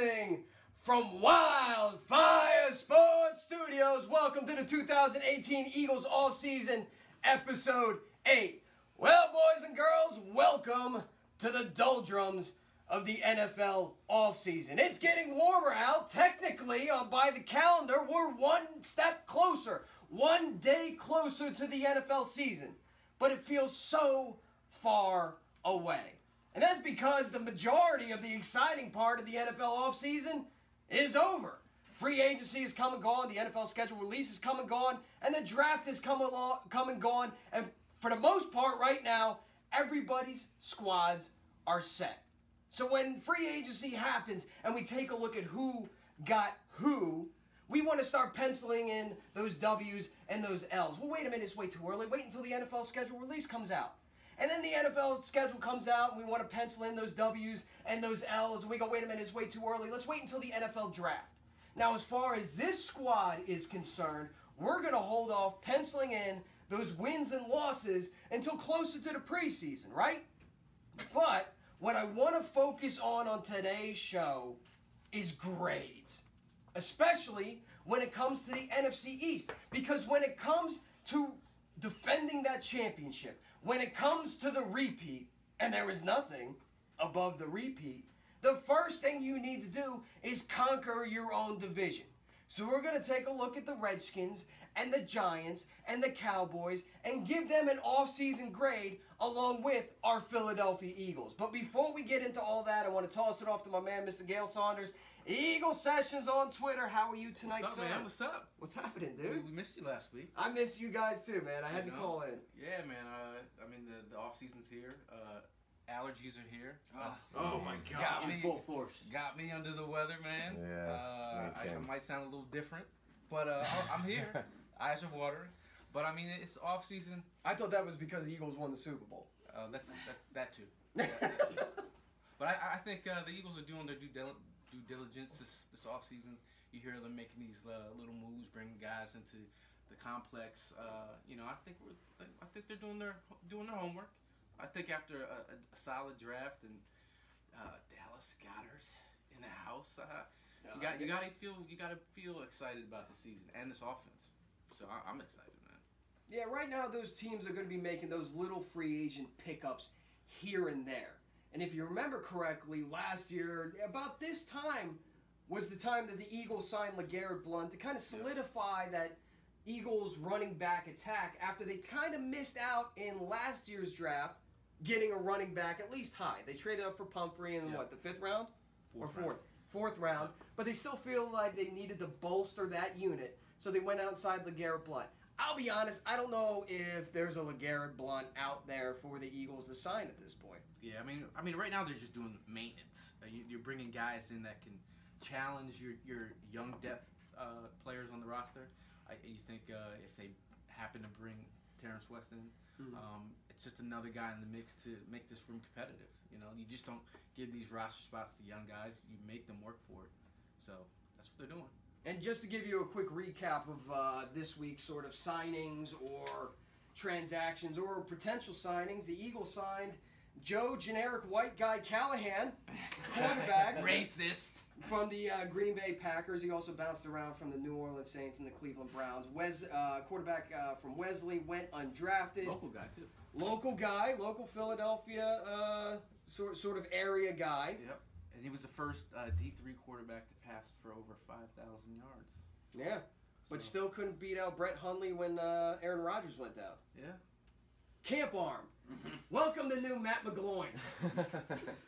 Broadcasting from Wildfire Sports Studios. Welcome to the 2018 Eagles Offseason, Episode 8. Well, boys and girls, welcome to the doldrums of the NFL offseason. It's getting warmer out. Technically, by the calendar, we're one step closer, 1 day closer to the NFL season. But it feels so far away. And that's because the majority of the exciting part of the NFL offseason is over. Free agency is come and gone, the NFL schedule release is come and gone, and the draft has come and gone. And for the most part right now, everybody's squads are set. So when free agency happens and we take a look at who got who, we want to start penciling in those W's and those L's. Well, wait a minute, it's way too early. Wait until the NFL schedule release comes out. And then the NFL schedule comes out and we want to pencil in those W's and those L's. And we go, wait a minute, it's way too early. Let's wait until the NFL draft. Now, as far as this squad is concerned, we're going to hold off penciling in those wins and losses until closer to the preseason, right? But what I want to focus on today's show is grades. Especially when it comes to the NFC East. Because when it comes to defending that championship, when it comes to the repeat, and there is nothing above the repeat, the first thing you need to do is conquer your own division. So we're going to take a look at the Redskins and the Giants and the Cowboys and give them an off-season grade along with our Philadelphia Eagles. But before we get into all that, I want to toss it off to my man, Mr. Gale Saunders. Eagle Sessions on Twitter. How are you tonight, What's up, sir? man? What's up? What's happening, dude? We missed you last week. I missed you guys too, man. I had to call in. Yeah, man. I mean, the off season's here. Allergies are here. Oh my God! Got me full force. Got me under the weather, man. Yeah. I might sound a little different, but I'm here. Eyes are watering. But I mean, it's off season. I thought that was because the Eagles won the Super Bowl. That too. That too. But I think the Eagles are doing their due diligence this off season. You hear them making these little moves, bringing guys into the complex. I think they're doing their homework. I think after a solid draft and Dallas Goedert in the house, you gotta feel excited about the season and this offense. So I'm excited, man. Yeah, right now those teams are going to be making those little free agent pickups here and there. And if you remember correctly, last year, about this time, was the time that the Eagles signed LeGarrette Blount to kind of solidify that Eagles running back attack after they kind of missed out in last year's draft getting a running back at least high. They traded up for Pumphrey in what, the 5th round? Fourth round. But they still feel like they needed to bolster that unit, so they went outside LeGarrette Blount. I'll be honest, I don't know if there's a LeGarrette Blount out there for the Eagles to sign at this point. Yeah, I mean, right now they're just doing maintenance. You're bringing guys in that can challenge your young depth players on the roster. You think if they happen to bring Terrence West in, it's just another guy in the mix to make this room competitive. You know, you just don't give these roster spots to young guys. You make them work for it. So that's what they're doing. And just to give you a quick recap of this week's sort of signings or transactions or potential signings, the Eagles signed Joe Generic White Guy Callahan, quarterback. Racist. From the Green Bay Packers. He also bounced around from the New Orleans Saints and the Cleveland Browns. Quarterback from Wesley went undrafted. Local guy, too. Local Philadelphia sort of area guy. Yep. And he was the first D3 quarterback to pass for over 5,000 yards. Yeah. But still couldn't beat out Brett Hundley when Aaron Rodgers went down. Yeah. Camp Arm. Welcome to new Matt McGloin.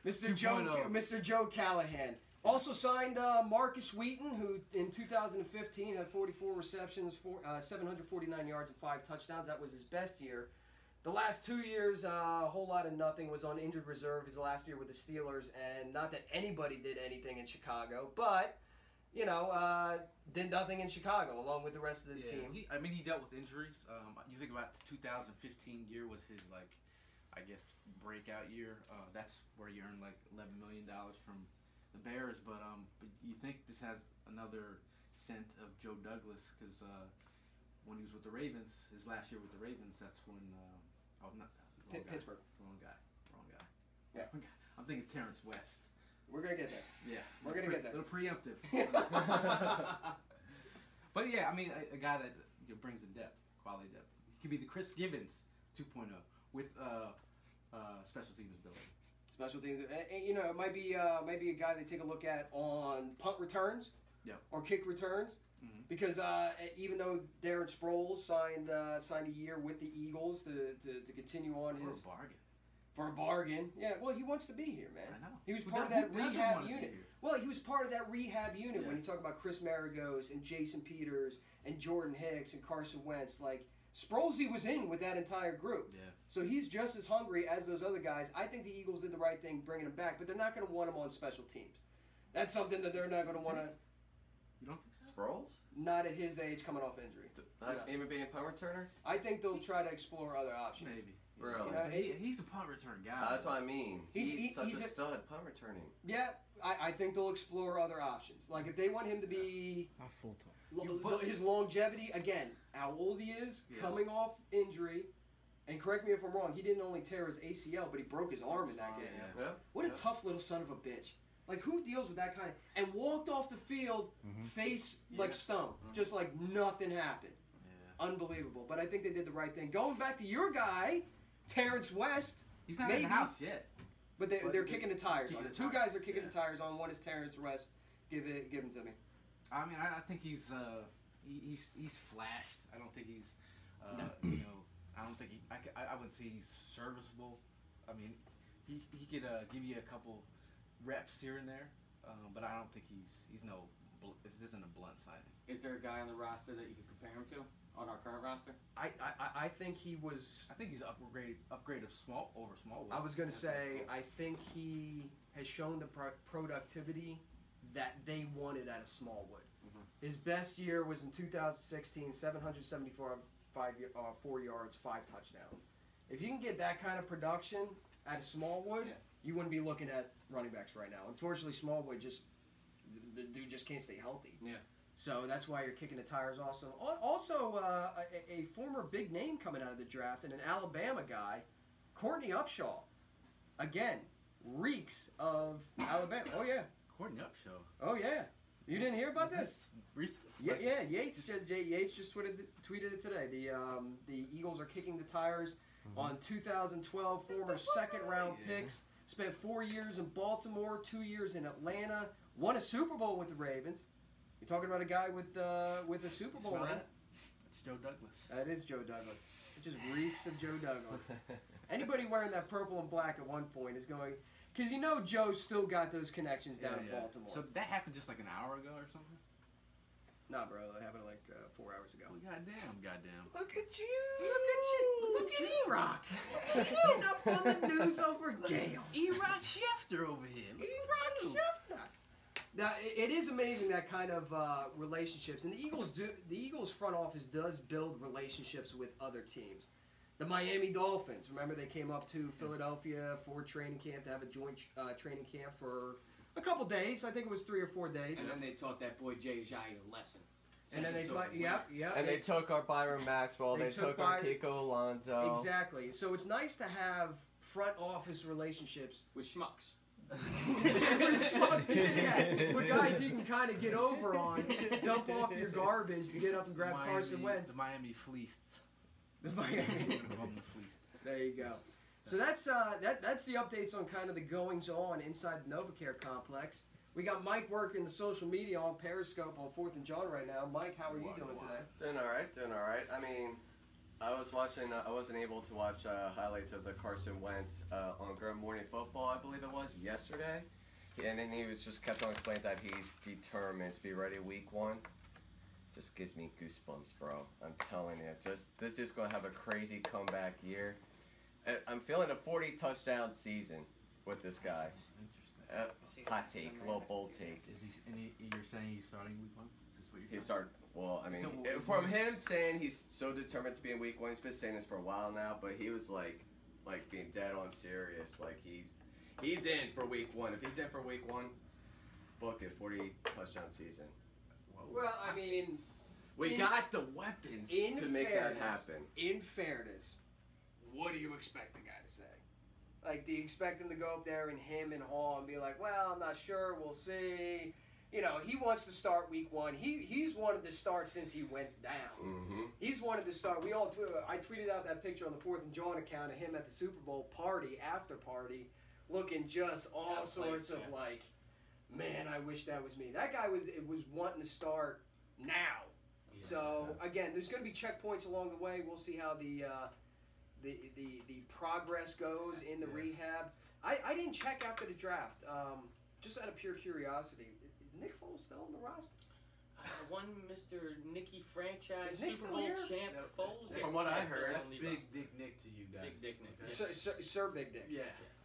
Mr. Joe Callahan. Also signed Marcus Wheaton, who in 2015 had 44 receptions, 749 yards, and 5 touchdowns. That was his best year. The last 2 years, a whole lot of nothing, was on injured reserve his last year with the Steelers, and not that anybody did anything in Chicago, but, did nothing in Chicago along with the rest of the team. He dealt with injuries. You think about the 2015 year was his, breakout year. That's where he earned, $11 million from the Bears, but you think this has another scent of Joe Douglas because when he was with the Ravens, his last year with the Ravens, that's when Pittsburgh. Wrong guy. Yeah. I'm thinking Terrence West. We're gonna get there. Yeah, we're gonna get there. A little preemptive. But yeah, I mean, a guy that brings the depth, quality depth. He could be the Chris Givens 2.0 with special teams ability. Special teams, you know, it might be a guy they take a look at on punt returns, or kick returns, because even though Darren Sproles signed a year with the Eagles to continue on for a bargain. Yeah, well, he wants to be here, man. I know. He was part of that rehab unit. Well, he was part of that rehab unit when you talk about Chris Maragos and Jason Peters and Jordan Hicks and Carson Wentz. Like, Sprolesy was in with that entire group. Yeah. So he's just as hungry as those other guys. I think the Eagles did the right thing bringing him back, but they're not going to want him on special teams. That's something that they're not going to want to. You don't think so? Sproles? Not at his age, coming off injury. Not even being a punt returner? I think they'll try to explore other options. Maybe. Really? You know, he's a punt return guy. That's what I mean. He's such a stud punt returning. Yeah, I think they'll explore other options. Like, if they want him to be not full time. His longevity, again, how old he is, coming off injury, and correct me if I'm wrong, he didn't only tear his ACL, but he broke his arm in that game. Yeah. What a tough little son of a bitch. Like, who deals with that kind of... And walked off the field, face like stone. Just like nothing happened. Yeah. Unbelievable. But I think they did the right thing. Going back to your guy, Terrence West. He's not in the house yet. But they're kicking the tires on it. Two guys are kicking the tires on. One is Terrence West. Give him to me. I mean, I think he's flashed. I don't think he's you know, I don't think I wouldn't say he's serviceable. I mean, he could give you a couple reps here and there, but I don't think he's no. This isn't a blunt signing. Is there a guy on the roster that you could compare him to on our current roster? I think he was. I think he's upgrade of Smallwood. I was gonna say I think he has shown the productivity that they wanted out of Smallwood. His best year was in 2016, 774 4 yards, 5 touchdowns. If you can get that kind of production out of Smallwood, you wouldn't be looking at running backs right now. Unfortunately, Smallwood the dude just can't stay healthy. Yeah. So that's why you're kicking the tires. Also, a former big name coming out of the draft and an Alabama guy, Courtney Upshaw. Again, reeks of Alabama. Oh yeah. Courtney Upshaw. Oh yeah. You didn't hear about this? Recent? Yeah. Yates just tweeted it today. The Eagles are kicking the tires on 2012 former second-round picks. Spent 4 years in Baltimore, 2 years in Atlanta. Won a Super Bowl with the Ravens. You're talking about a guy with a Super Bowl ring. It's Joe Douglas. That is Joe Douglas. It just reeks of Joe Douglas. Anybody wearing that purple and black at one point is going... Because you know Joe's still got those connections down in Baltimore. So that happened just like an hour ago or something? Nah, bro. That happened like 4 hours ago. Well, goddamn. Look at you. Look at E-Rock. He's up on the news over Gale. E-Rock Schefter over here. E-Rock Schefter. Now, it is amazing that kind of relationships. And the Eagles front office does build relationships with other teams. The Miami Dolphins, remember they came up to Philadelphia for training camp to have a joint training camp for a couple days. I think it was 3 or 4 days. And then they taught that boy Jay Ajayi a lesson. And then they taught, And they took our Byron Maxwell. They took our Kiko Alonso. Exactly. So it's nice to have front office relationships with schmucks. With schmucks, with guys you can kind of get over on, dump off your garbage to get up and grab Carson Wentz. The Miami Fleeced. The Miami. There you go. So that's the updates on kind of the goings on inside the NovaCare complex. We got Mike working the social media on Periscope on 4th and John right now. Mike, how are you doing today? Doing all right. I mean, I wasn't able to watch highlights of the Carson Wentz on Good Morning Football, I believe it was, yesterday. And then he was just kept on explaining that he's determined to be ready week 1. Just gives me goosebumps, bro. I'm telling you. This is just going to have a crazy comeback year. I'm feeling a 40 touchdown season with this guy. Interesting. Hot take, little bold take. You're saying he's starting week 1? Is this what you're saying? Well, I mean, from him saying he's so determined to be in week 1, he's been saying this for a while now, but he was like being dead on serious. Like he's in for week 1. If he's in for week 1, book it, 40 touchdown season. Well, I mean, we got the weapons to make that happen. In fairness, what do you expect the guy to say? Like, do you expect him to go up there and him and Hall and be like, well, I'm not sure, we'll see. You know, he wants to start week 1. He's wanted to start since he went down. Mm-hmm. He's wanted to start. I tweeted out that picture on the 4th and JAWN account of him at the Super Bowl after party, looking just all sorts of like, man, I wish that was me. That guy was wanting to start now. Yeah, so again, there's going to be checkpoints along the way. We'll see how the progress goes in the rehab. I didn't check after the draft, just out of pure curiosity. Is Nick Foles still on the roster? One Mr. Nicky franchise Nick Super still Bowl here? champ Foles. From what I heard, That's Big Dick Nick to you guys. Big Dick Nick. Sir Big Dick. Yeah.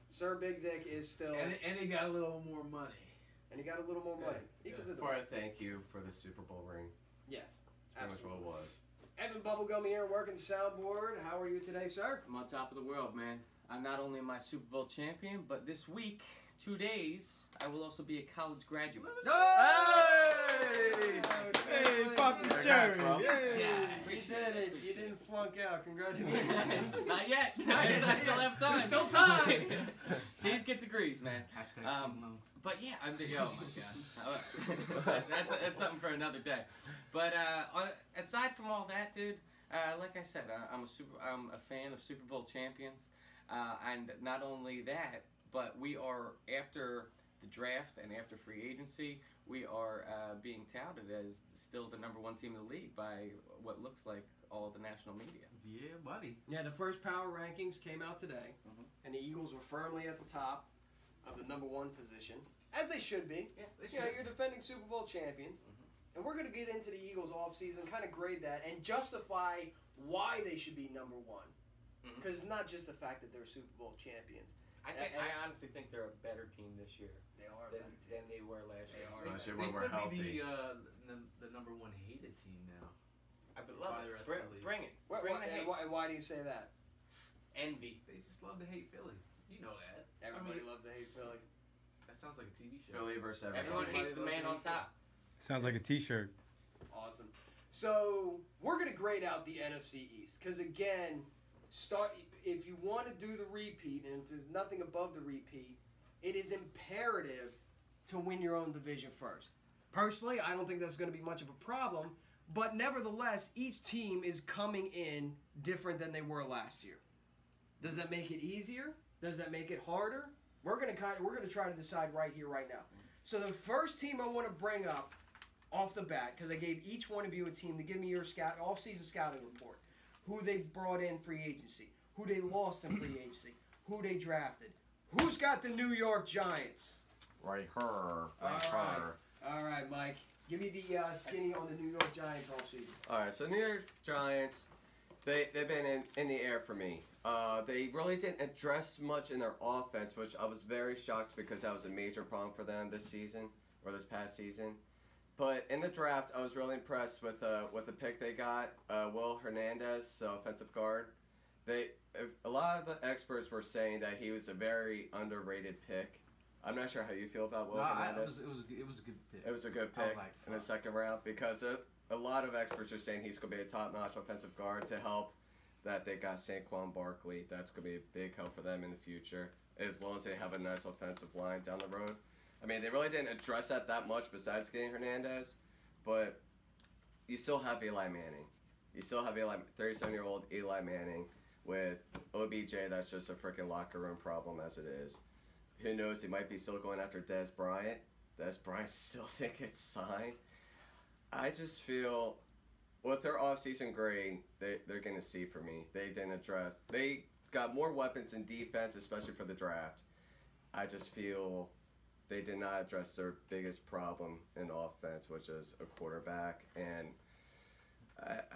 Sir Big Dick is still. And he got a little more money. And he got a little more money. For a thank you for the Super Bowl ring. Yes. That's pretty much what it was. Evan Bubblegum here working the soundboard. How are you today, sir? I'm on top of the world, man. I'm not only my Super Bowl champion, but this week, 2 days, I will also be a college graduate. Hey, pop the cherry. You did it. You didn't flunk out. Congratulations. Not yet. I still have time. There's still time. C's get degrees, man. But yeah, oh my god, that's something for another day. But aside from all that, dude, like I said, I'm a fan of Super Bowl champions, and not only that, but we are after the draft and after free agency, we are being touted as still the #1 team in the league by what looks like all of the national media. Yeah, buddy. Yeah, the first power rankings came out today, and the Eagles were firmly at the top of the #1 position, as they should be. Yeah, they You know, you're defending Super Bowl champions, and we're going to get into the Eagles offseason, kind of grade that, and justify why they should be #1. Because it's not just the fact that they're Super Bowl champions. I honestly think they're a better team this year They are than they were last year. Especially They when we're could healthy. be the #1 hated team now. I would love By the it. rest of the league. Bring it. Why, Bring the hate. and why do you say that? Envy. They just love to hate Philly. You know that. Everybody loves to hate Philly. That sounds like a TV show. Philly versus everybody. Everyone hates the man on top. Sounds like a T-shirt. Awesome. So we're going to grade out the NFC East because again, if you want to do the repeat, and if there's nothing above the repeat, it is imperative to win your own division first. Personally, I don't think that's going to be much of a problem, but nevertheless, each team is coming in different than they were last year. Does that make it easier? Does that make it harder? We're going to try to decide right here, right now. So the first team I want to bring up off the bat, because I gave each one of you a team to give me your off-season scouting report, who they brought in free agency, who they lost in free agency, who they drafted. Who's got the New York Giants? Right her. All right, Mike. Give me the skinny on the New York Giants offseason. All right, so New York Giants, they've been in the air for me. They really didn't address much in their offense, which I was very shocked because that was a major problem for them this season, or this past season. But in the draft, I was really impressed with the pick they got. Will Hernandez, offensive guard. A lot of the experts were saying that he was a very underrated pick. I'm not sure how you feel about Will Hernandez. It was a good pick. It was a good pick in the second round because a lot of experts are saying he's going to be a top-notch offensive guard to help. That they got Saquon Barkley. That's going to be a big help for them in the future, as long as they have a nice offensive line down the road. I mean, they really didn't address that much besides getting Hernandez, but you still have Eli Manning. You still have 37-year-old Eli Manning with OBJ. That's just a freaking locker room problem as it is. Who knows? He might be still going after Dez Bryant. Dez Bryant still think it's signed. I just feel with their offseason grade, they're going to see for me. They didn't address. They got more weapons in defense, especially for the draft. I just feel they did not address their biggest problem in offense, which is a quarterback. And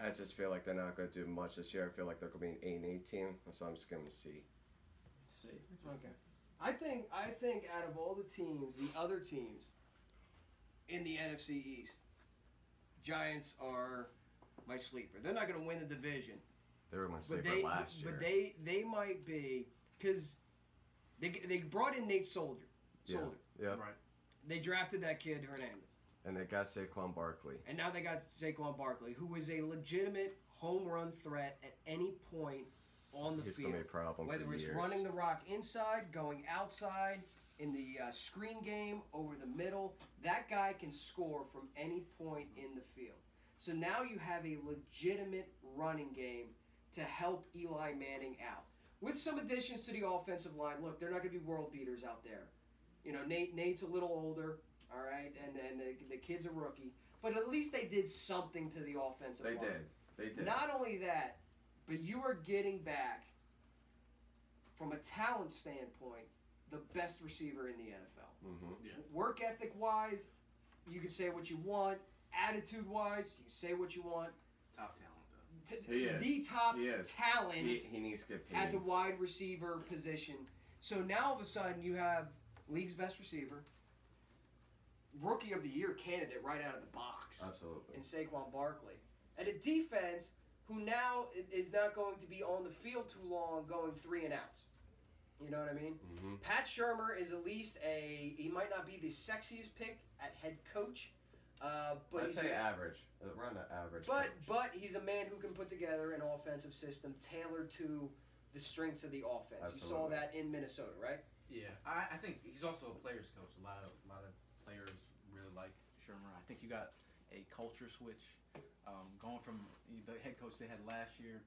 I just feel like they're not going to do much this year. I feel like they're going to be an 8-8 team, so I'm just going to see. Okay. I think out of all the teams, the other teams in the NFC East, Giants are my sleeper. They're not going to win the division. They were my sleeper last year. But they might be, because they brought in Nate Soldier. Yeah. Right. They drafted that kid, Hernandez. And they got Saquon Barkley. And now they got Saquon Barkley, who is a legitimate home run threat at any point on the He's field. gonna be a problem Whether for it's years. running the rock inside, going outside, in the screen game, over the middle, that guy can score from any point in the field. So now you have a legitimate running game to help Eli Manning out. With some additions to the offensive line, look, they're not going to be world beaters out there. You know, Nate's a little older, all right, and the kid's a rookie. But at least they did something to the offensive line. They did. Not only that, but you are getting back, from a talent standpoint, the best receiver in the NFL. Mm-hmm. Yeah. Work ethic-wise, you can say what you want. Attitude-wise, you can say what you want. Top talent, though. He is. The top He is. talent He needs to get paid. at the wide receiver position. So now all of a sudden you have league's best receiver, rookie of the year candidate right out of the box. Absolutely. In Saquon Barkley. And a defense who now is not going to be on the field too long going 3 and outs. You know what I mean? Mm-hmm. Pat Shurmur is at least he might not be the sexiest pick at head coach, but I'd he's say average. Around an average. But coach. but he's a man who can put together an offensive system tailored to the strengths of the offense. You saw Absolutely. that in Minnesota, right? Yeah, I think he's also a player's coach. A lot of players really like Shermer. I think you got a culture switch going from the head coach they had last year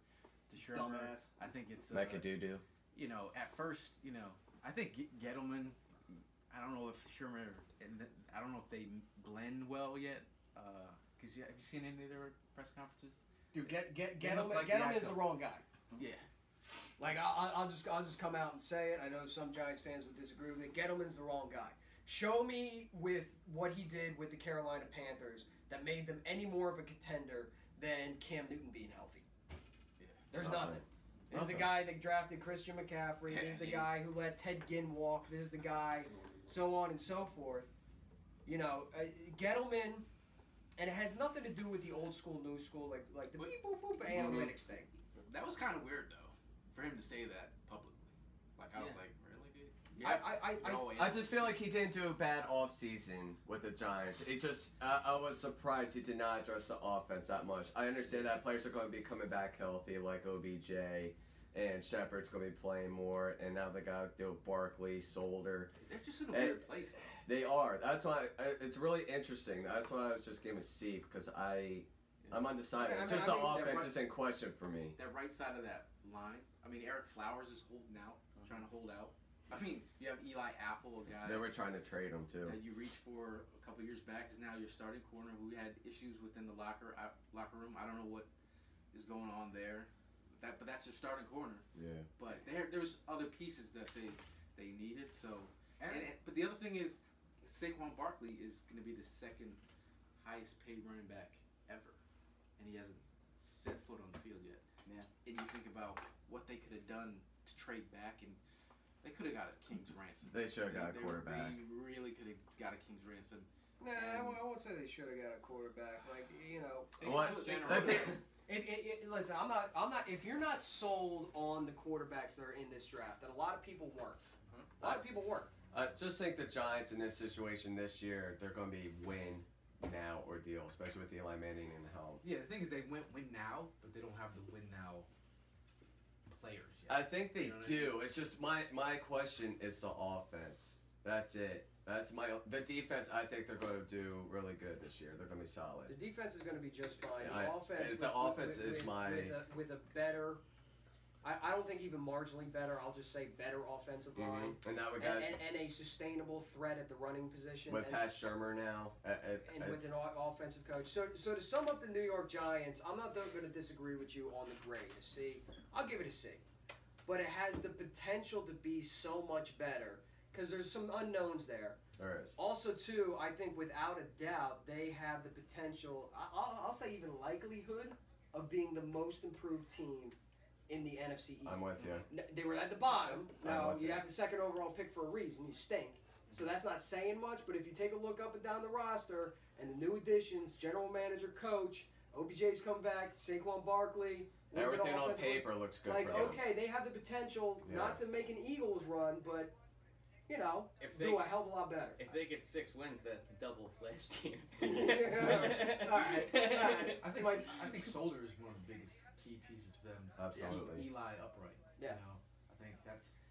to Shermer. Dumbass. I think it's Mecca-doo-doo. you know, at first, you know, I think Gettleman. I don't know if Shermer and I don't know if they blend well yet. Because have you seen any of their press conferences? Dude, look like Gettleman the is the echo. wrong guy. Yeah. Like I'll just come out and say it. I know some Giants fans would disagree with it. Gettleman's the wrong guy. Show me with what he did with the Carolina Panthers that made them any more of a contender than Cam Newton being healthy. Yeah. There's Nothing. nothing. This is the Nothing. guy that drafted Christian McCaffrey. This is the guy who let Ted Ginn walk. This is the guy, so on and so forth. You know, Gettleman, and it has nothing to do with the old school, new school, like the beep boop boop analytics thing. That was kind of weird though, for him to say that publicly. Like I was Yeah. like, really, dude? I just feel like he didn't do a bad offseason with the Giants. It just, I was surprised he did not address the offense that much. I understand that players are going to be coming back healthy, like OBJ, and Shepard's going to be playing more, and now they got to do Barkley, Solder. They're just in a weird place. Though. They are. That's why it's really interesting. That's why I was just giving a C, because I'm undecided. I It's mean, just I the mean, offense is in question for me. That right side of that line. I mean, Eric Flowers is holding out, trying to hold out. I mean, you have Eli Apple, a guy They were trying to trade him, too. that you reached for a couple years back is now your starting corner who had issues within the locker room. I don't know what is going on there. But that's your starting corner. Yeah. But there's other pieces that they needed. So, but the other thing is, Saquon Barkley is going to be the second highest paid running back ever, and he hasn't set foot on the field yet. Yeah. And you think about what they could have done to trade back, and they could have got a king's ransom. They should have got a quarterback. They really could have got a king's ransom. Nah, I won't say they should have got a quarterback. Like, you know, What? listen, I'm not. If you're not sold on the quarterbacks that are in this draft, and a lot of people weren't. A lot of people weren't. I just think the Giants in this situation this year, they're going to be win now ordeal, especially with Eli Manning in the helm. Yeah, the thing is they win now, but they don't have the win now players yet. I think they You know what I do. It's just my question is the offense. That's it. That's the defense. I think they're going to do really good this year. They're going to be solid. The defense is going to be just fine. Yeah, The offense, with a better. I don't think even marginally better. I'll just say better offensive line. And now we got and a sustainable threat at the running position. with and, Pat Shurmur now. and with an offensive coach. So to sum up the New York Giants, I'm not going to disagree with you on the grade. A C. I'll give it a C. But it has the potential to be so much better because there's some unknowns there. There is. Also, too, I think without a doubt, they have the potential, I'll say even likelihood, of being the most improved team in the NFC East. I'm with you. They were at the bottom. Now, with you you. have the second overall pick for a reason. You stink. So that's not saying much, but if you take a look up and down the roster and the new additions, general manager, coach, OBJ's come back, Saquon Barkley. Everything on paper looks good like, for them. okay, they have the potential not to make an Eagles run, but, you know, do a hell of a lot better. If they get 6 wins, that's double last year. All right. I think Solder is one of the biggest key pieces them Absolutely. keep Eli upright. Yeah. You know, I think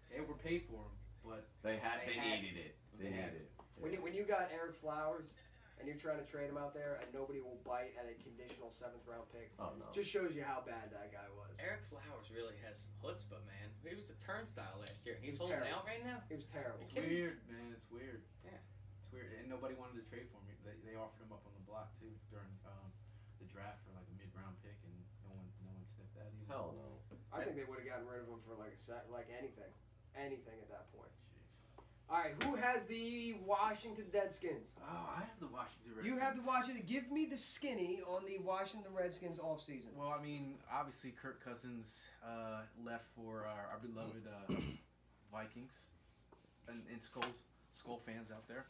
they overpaid for him, but They They had needed to. it. They They had needed it. When you got Eric Flowers and you're trying to trade him out there and nobody will bite at a conditional 7th round pick, Oh no. just shows you how bad that guy was. Eric Flowers really has some chutzpah, man. He was a turnstile last year, and he's He was holding terrible. out right now. He was terrible. it's weird, man. It's weird. Yeah. It's weird, and nobody wanted to trade for him. They offered him up on the block too during the draft for like a mid-round pick, and no one sniffed that either. Hell no. I think they would have gotten rid of him for like anything at that point. Jeez. All right, who has the Washington Redskins? Oh, I have the Washington Redskins. You have the Washington. Give me the skinny on the Washington Redskins offseason. Well, I mean, obviously Kirk Cousins left for our beloved Vikings and Skull fans out there.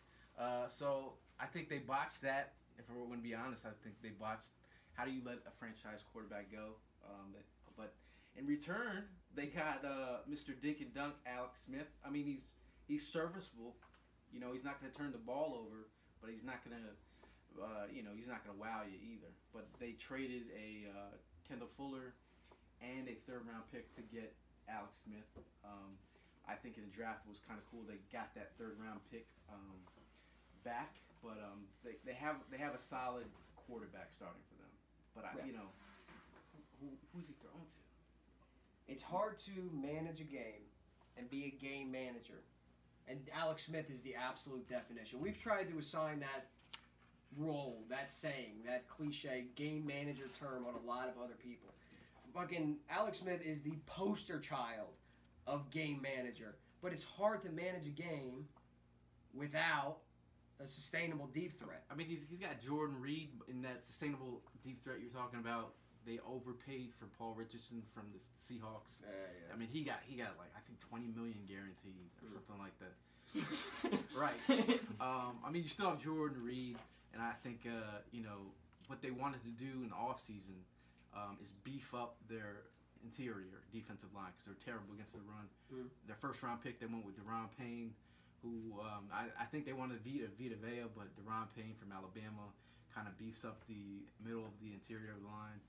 So I think they botched that. If we're going to be honest, I think they botched. How do you let a franchise quarterback go? But in return, they got Mr. Dink and Dunk, Alex Smith. I mean, he's serviceable. You know, he's not going to turn the ball over, but he's not going to, he's not going to wow you either. But they traded a Kendall Fuller and a 3rd round pick to get Alex Smith. I think in the draft it was kind of cool. They got that 3rd round pick back, but they have a solid quarterback starting for them. But who's he throwing to? It's hard to manage a game and be a game manager. And Alex Smith is the absolute definition. We've tried to assign that role, that saying, that cliche game manager term on a lot of other people. Fucking Alex Smith is the poster child of game manager. But it's hard to manage a game without a sustainable deep threat. I mean, he's got Jordan Reed in that sustainable deep threat you're talking about. They overpaid for Paul Richardson from the Seahawks. Yes. I mean, he got like I think $20 million guaranteed or something like that. Right. I mean, you still have Jordan Reed, and I think what they wanted to do in the offseason is beef up their interior defensive line because they're terrible against the run. Their 1st round pick, they went with Deron Payne, who I think they wanted Vita Vea, but Deron Payne from Alabama kind of beefs up the middle of the interior line.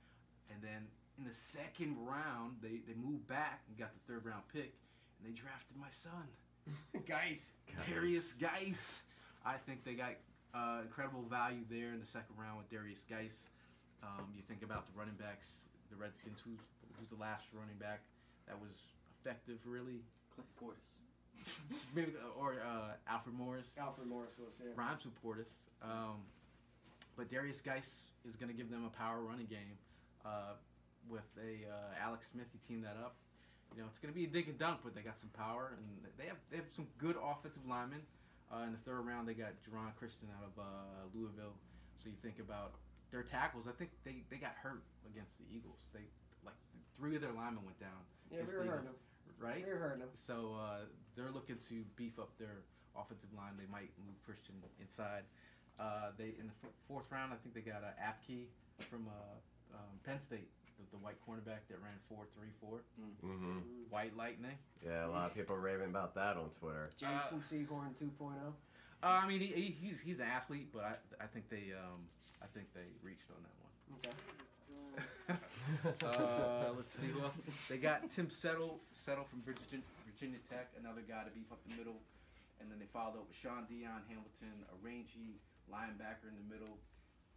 And then in the 2nd round, they moved back and got the 3rd round pick, and they drafted my son. Geis. Darius Geis. I think they got incredible value there in the 2nd round with Darius Geis. You think about the running backs, the Redskins, who's the last running back that was effective, really? Clint Portis. Maybe, or Alfred Morris. Alfred Morris was, yeah. Rhymes with Portis. But Darius Geis is going to give them a power running game with a Alex Smith. He teamed that up. You know, it's going to be a dig and dunk, but they got some power, and they have some good offensive linemen. In the 3rd round, they got Jerron Christian out of Louisville. So you think about their tackles. I think they got hurt against the Eagles. They 3 of their linemen went down. Yeah, we were hurting them. Right? We were hurting them. So they're looking to beef up their offensive line. They might move Christian inside. They in the 4th round, I think they got Apke from Penn State, the white cornerback that ran 4.34. White Lightning. Yeah, a lot of people raving about that on Twitter. Jason Sehorn 2.0. I mean, he's an athlete, but I think they reached on that one. Okay. Let's see who else. They got Tim Settle from Virginia Tech, another guy to beef up the middle, and then they followed up with Sean Dion Hamilton, a rangy linebacker in the middle.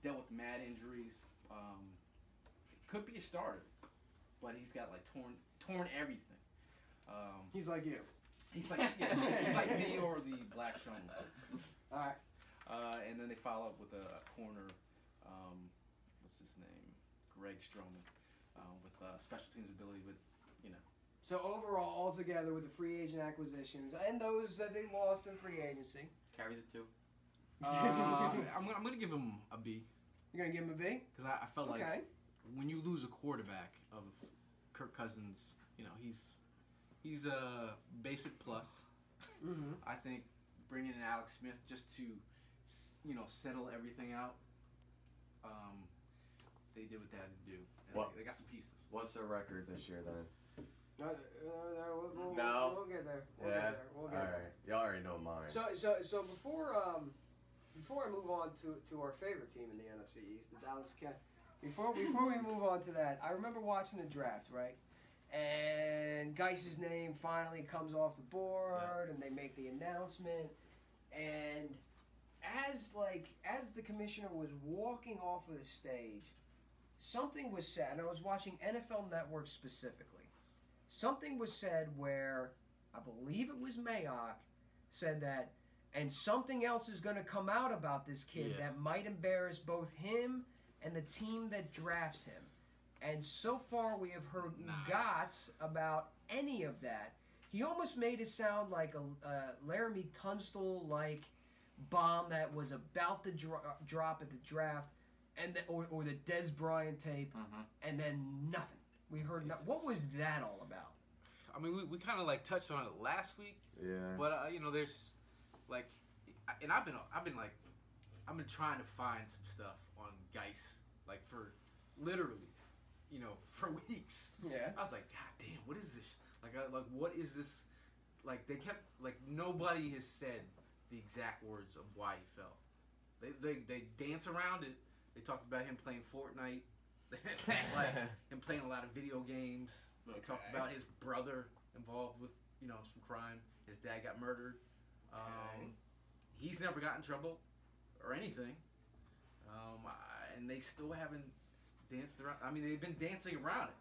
Dealt with mad injuries. Could be a starter, but he's got like torn everything. He's like you. He's like he's like me or the Black Sean. All right. And then they follow up with a corner. What's his name? Greg Stroman, with special teams ability. But So overall, altogether with the free agent acquisitions and those that they lost in free agency, Carry the 2. I'm gonna give him a B you're gonna give him a B. because I felt Okay. like when you lose a quarterback of Kirk Cousins, he's a basic plus. Mm-hmm. I think bringing in Alex Smith just to settle everything out. They did what they had to do. And What? They got some pieces. What's their record this year then? No. We'll get there. We'll Yeah. get there. We'll get All there. right. Y'all already know mine. So before I move on to our favorite team in the NFC East, the Before we move on to that, I remember watching the draft, right? And Geis's name finally comes off the board, and they make the announcement. And as the commissioner was walking off of the stage, something was said, and I was watching NFL Network specifically. Something was said where, I believe it was Mayock, said that, and something else is going to come out about this kid that might embarrass both him and the team that drafts him. And so far we have heard gots about any of that. He almost made it sound like a Laramie Tunstall-like bomb that was about to drop at the draft, and or the Des Bryant tape, and then nothing. We heard nothing. What was that all about? I mean, we kind of like touched on it last week. Yeah. But you know, there's like, and I've been trying to find some stuff on Geis, like for literally, you know, for weeks. Yeah. I was like, God damn, what is this? Like what is this? Like they kept like nobody has said the exact words of why he fell. They dance around it. They talked about him playing Fortnite, like him playing a lot of video games. They talked about his brother involved with, you know, some crime. His dad got murdered. He's never got in trouble or anything. And they still haven't danced around. I mean, they've been dancing around it.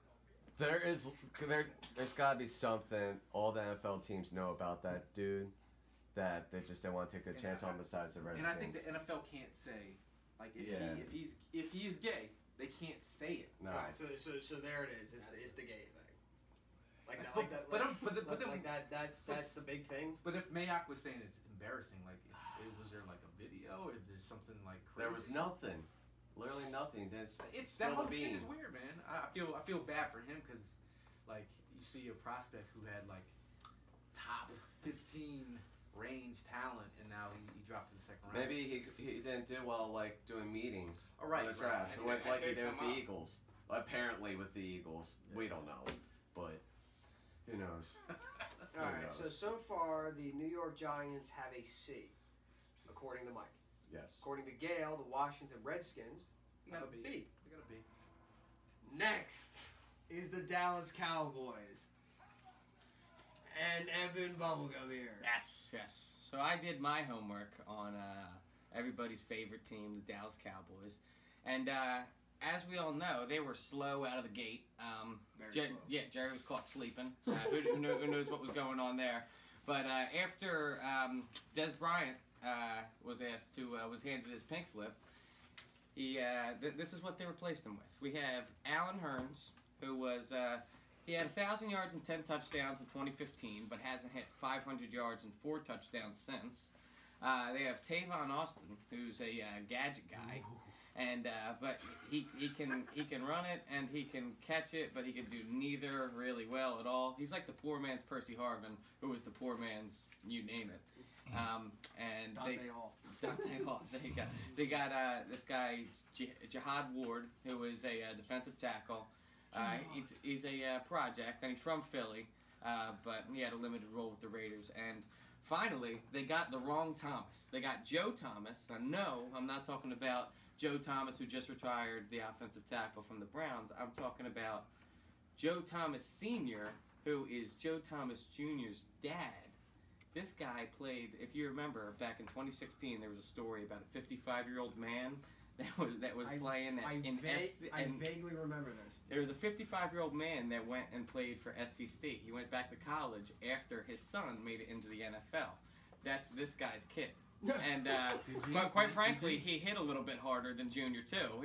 There's got to be something all the NFL teams know about that dude that they just don't want to take the chance on besides the Redskins. And I think the NFL can't say, like, if he is gay, they can't say it. No. All right, so there it is. It's the gay thing. That's the big thing. But if Mayock was saying it's embarrassing, like, was there like a video or is there something like crazy? There was nothing, literally nothing. It's that whole shit is weird, man. I feel bad for him because, like, you see a prospect who had like top 15 range talent, and now he dropped to the second round. Maybe he didn't do well like doing meetings for the draft, like he did with the Eagles. Apparently with the Eagles, we don't know, but who knows? All right. So far the New York Giants have a C, according to Mike. Yes. According to Gail, the Washington Redskins have a B. They got a B. Next is the Dallas Cowboys. And Evan Bubblegum here. Yes. So I did my homework on everybody's favorite team, the Dallas Cowboys. And as we all know, they were slow out of the gate. Slow. Yeah, Jerry was caught sleeping. Who knows what was going on there? But after Des Bryant was handed his pink slip, this is what they replaced him with. We have Alan Hearns, who was... he had 1,000 yards and 10 touchdowns in 2015, but hasn't hit 500 yards and 4 touchdowns since. They have Tavon Austin, who's a gadget guy, and but he can run it and he can catch it, but he can do neither really well at all. He's like the poor man's Percy Harvin, who was the poor man's you name it. And Dante Hall. They got this guy Jihad Ward, who is a defensive tackle. He's a project, and he's from Philly, but he had a limited role with the Raiders. And finally, they got the wrong Thomas. They got Joe Thomas. And no, I'm not talking about Joe Thomas, who just retired, the offensive tackle from the Browns. I'm talking about Joe Thomas Sr., who is Joe Thomas Jr.'s dad. This guy played, if you remember, back in 2016, there was a story about a 55-year-old man that was playing I vaguely remember this. There was a 55-year-old man that went and played for SC State. He went back to college after his son made it into the NFL. That's this guy's kid. And quite frankly, he hit a little bit harder than Junior too.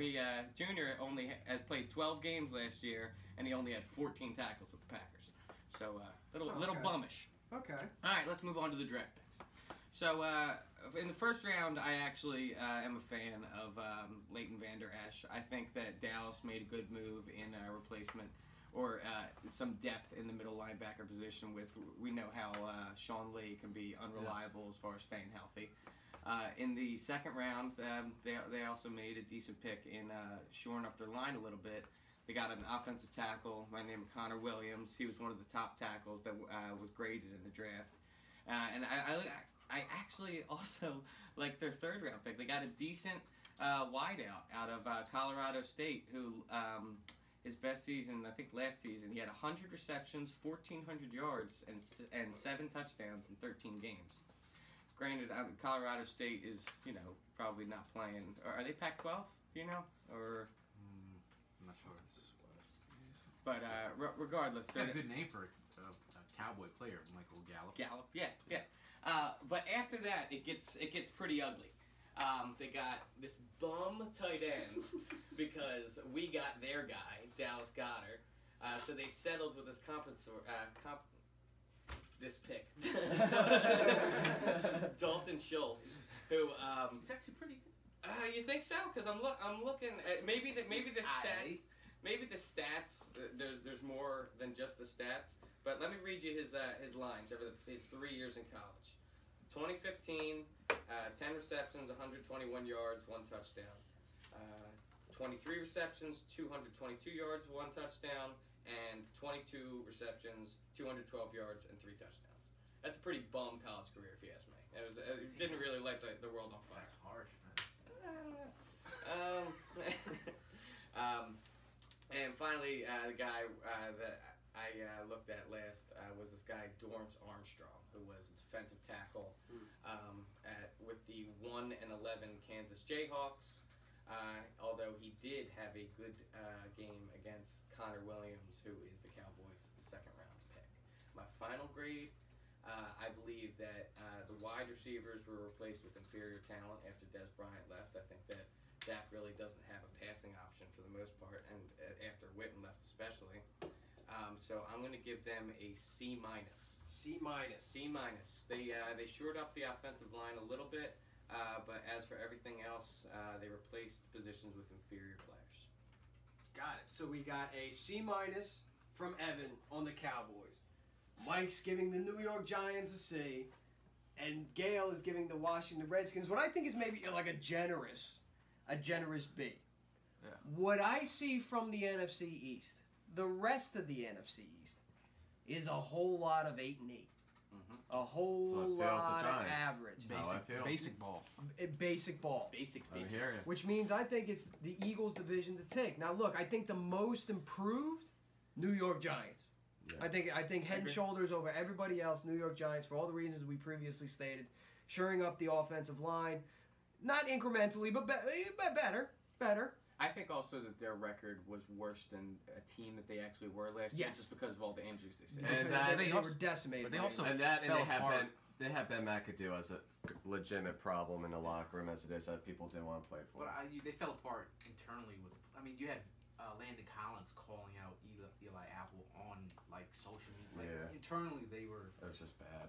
Junior only has played 12 games last year, and he only had 14 tackles with the Packers. So little bummish. Okay. All right, let's move on to the draft picks. So, in the first round, I actually am a fan of Leighton Vander Esch. I think that Dallas made a good move in a replacement or some depth in the middle linebacker position with, we know how Sean Lee can be unreliable as far as staying healthy. In the second round, they also made a decent pick in shoring up their line a little bit. They got an offensive tackle by the name of Connor Williams. He was one of the top tackles that was graded in the draft. And I actually also like their third round pick. They got a decent wideout out of Colorado State, who his best season, I think last season, he had 100 receptions, 1,400 yards, and 7 touchdowns in 13 games. Granted, Colorado State is, probably not playing. Are they Pac-12? Do you know? Or I'm not sure. but regardless, It's got a good name for a Cowboy player, Michael Gallup. Gallup, yeah. But after that, it gets pretty ugly. They got this bum tight end because we got their guy, Dallas Goedert. So they settled with this this pick, Dalton Schultz, who He's actually pretty good. you think so? Because I'm looking at maybe the stats. Maybe the stats. There's more than just the stats. But let me read you his lines over his 3 years in college. 2015, 10 receptions, 121 yards, 1 touchdown. 23 receptions, 222 yards, 1 touchdown, and 22 receptions, 212 yards, and 3 touchdowns. That's a pretty bum college career, if you ask me. It didn't really light the world on fire. That's harsh, man. And finally, the guy that I looked at last was this guy, Dorrance Armstrong, who was a defensive tackle with the 1-11 Kansas Jayhawks. Although he did have a good game against Connor Williams, who is the Cowboys' second-round pick. My final grade, I believe that the wide receivers were replaced with inferior talent after Des Bryant left. I think that Dak really doesn't have a passing option for the most part, and after Witten left especially. So I'm going to give them a C-. C-. C-. They shored up the offensive line a little bit, but as for everything else, they replaced positions with inferior players. Got it. So we got a C- from Evan on the Cowboys. Mike's giving the New York Giants a C, and Gail is giving the Washington Redskins what I think is maybe like a generous B. Yeah. What I see from the NFC East, the rest of the NFC East, is a whole lot of 8 and 8. Mm-hmm. A whole So I feel with the lot of Giants. average. That's how I feel. Basic ball. Basic ball. Basic I bitches. hear you. Which means I think it's the Eagles' division to take. Now, look, I think the most improved New York Giants. Yeah. I think head and shoulders over everybody else, New York Giants, for all the reasons we previously stated. Shoring up the offensive line. Not incrementally, but better. I think also that their record was worse than a team that they actually were last year, Yes. just because of all the injuries they said. And they also- were decimated. but they right? also- And fell they have apart. they have Ben McAdoo as a legitimate problem in the locker room as it is that people didn't want to play for. But they fell apart internally with. I mean, you had Landon Collins calling out Eli Apple on social media. Like, Yeah. Internally, they were. It was just bad.